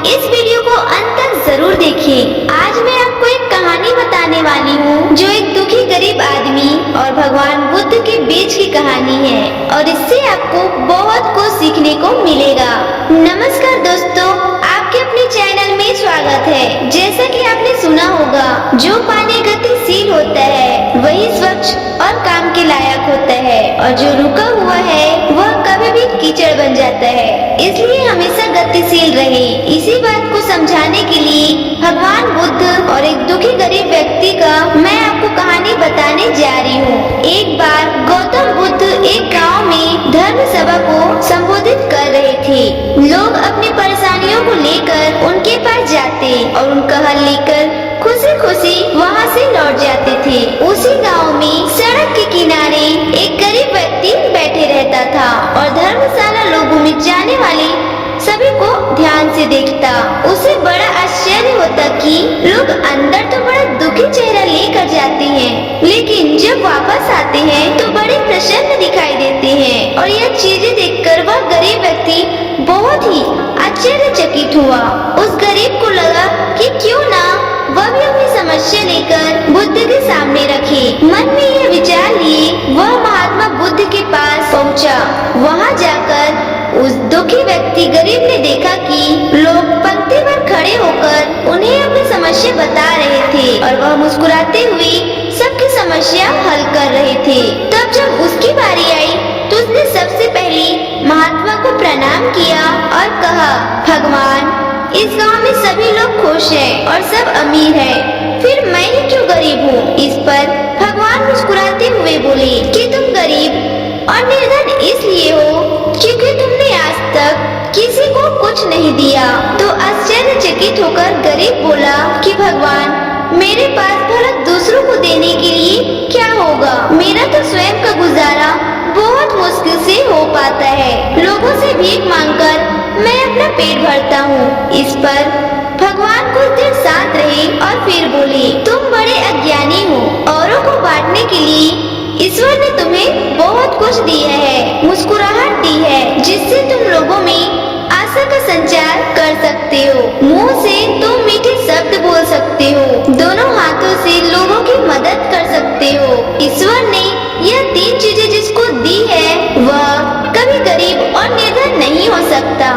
इस वीडियो को अंत तक जरूर देखें। आज मैं आपको एक कहानी बताने वाली हूँ जो एक दुखी गरीब आदमी और भगवान बुद्ध के बीच की कहानी है और इससे आपको बहुत कुछ सीखने को मिलेगा। नमस्कार दोस्तों, आपके अपने चैनल में स्वागत है। जैसा कि आपने सुना होगा, जो पानी गतिशील होता है वही स्वच्छ और काम के लायक होता है और जो रुका हुआ है वह कभी भी कीचड़ बन जाता है। इसलिए हमेशा गतिशील रहे। इसी बात को समझाने के लिए भगवान बुद्ध और एक दुखी गरीब व्यक्ति का मैं आपको कहानी बताने जा रही हूँ। एक बार गौतम बुद्ध एक गांव में धर्म सभा को संबोधित कर रहे थे। लोग अपनी परेशानियों को लेकर उनके पास जाते और उनका हल लेकर खुशी खुशी वहाँ से लौट जाते थे। उसी गांव में सड़क के किनारे एक गरीब व्यक्ति बैठे रहता था और धर्मशाला लोगों में जाने वाले सभी को ध्यान से देखता। उसे बड़ा आश्चर्य होता कि लोग अंदर तो बड़ा दुखी चेहरा लेकर जाते हैं, लेकिन जब वापस आते हैं तो बड़े प्रसन्न दिखाई देते हैं। और यह चीजें देखकर वह गरीब व्यक्ति बहुत ही आश्चर्यचकित हुआ। उस गरीब को लगा कि क्यों ना वह भी अपनी समस्या लेकर बुद्ध के सामने रखे। मन में यह विचार लिए वह महात्मा बुद्ध के पास पहुंचा। वहां जाकर उस दुखी व्यक्ति गरीब ने देखा कि लोग पंक्ति पर खड़े होकर उन्हें अपनी समस्या बता रहे थे और वह मुस्कुराते हुए सबकी समस्या हल कर रहे थे। तब जब उसकी बारी आई तो उसने सबसे पहले महात्मा को प्रणाम किया और कहा, भगवान, इस गांव में सभी लोग खुश हैं और सब अमीर हैं, फिर मैं ही क्यों गरीब हूँ। इस पर भगवान मुस्कुराते हुए बोले कि तुम गरीब और निर्धन इसलिए हो क्योंकि तुमने आज तक किसी को कुछ नहीं दिया। तो आश्चर्यचकित होकर गरीब बोला कि भगवान, मेरे पास भला दूसरों को देने के लिए क्या होगा। मेरा तो स्वयं का गुजारा बहुत मुश्किल से हो पाता है। लोगों से भीख मांगकर मैं अपना पेट भरता हूँ। इस पर भगवान कुछ देर शांत रहे और फिर बोले, तुम बड़े अज्ञानी हो। औरों को बांटने के लिए ईश्वर ने तुम्हें बहुत कुछ दिया है, मुस्कुराहट दी है, जिससे तुम लोगों में आशा का संचार कर सकते हो। मुंह से तुम मीठे शब्द बोल सकते हो, दोनों हाथों से लोगों की मदद कर सकते हो। ईश्वर ने यह तीन चीजें जिसको दी है वह कभी गरीब और निर्धन नहीं हो सकता।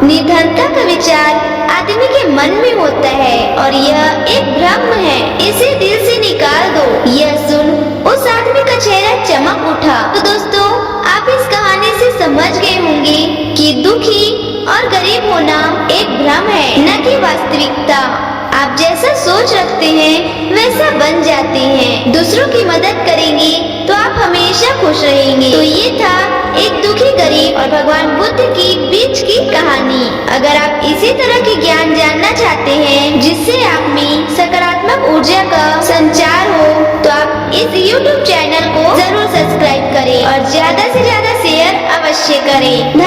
निर्धनता का विचार आदमी के मन में होता है और यह एक भ्रम है, इसे दिल से निकाल दो। यह सुन उस आदमी का चेहरा चमक उठा। तो दोस्तों, आप इस कहानी से समझ गए होंगे कि दुखी और गरीब होना एक भ्रम है, न कि वास्तविकता। आप जैसा सोच रखते हैं वैसा बन जाते हैं। दूसरों की मदद करेंगे तो आप हमेशा खुश रहेंगे। तो ये था एक दुखी गरीब और भगवान बुद्ध की बीच की कहानी। अगर आप इसी तरह के ज्ञान जानना चाहते हैं जिससे आप में सकारात्मक ऊर्जा का संचार हो तो आप इस YouTube चैनल को जरूर सब्सक्राइब करें और ज्यादा से ज्यादा शेयर अवश्य करें।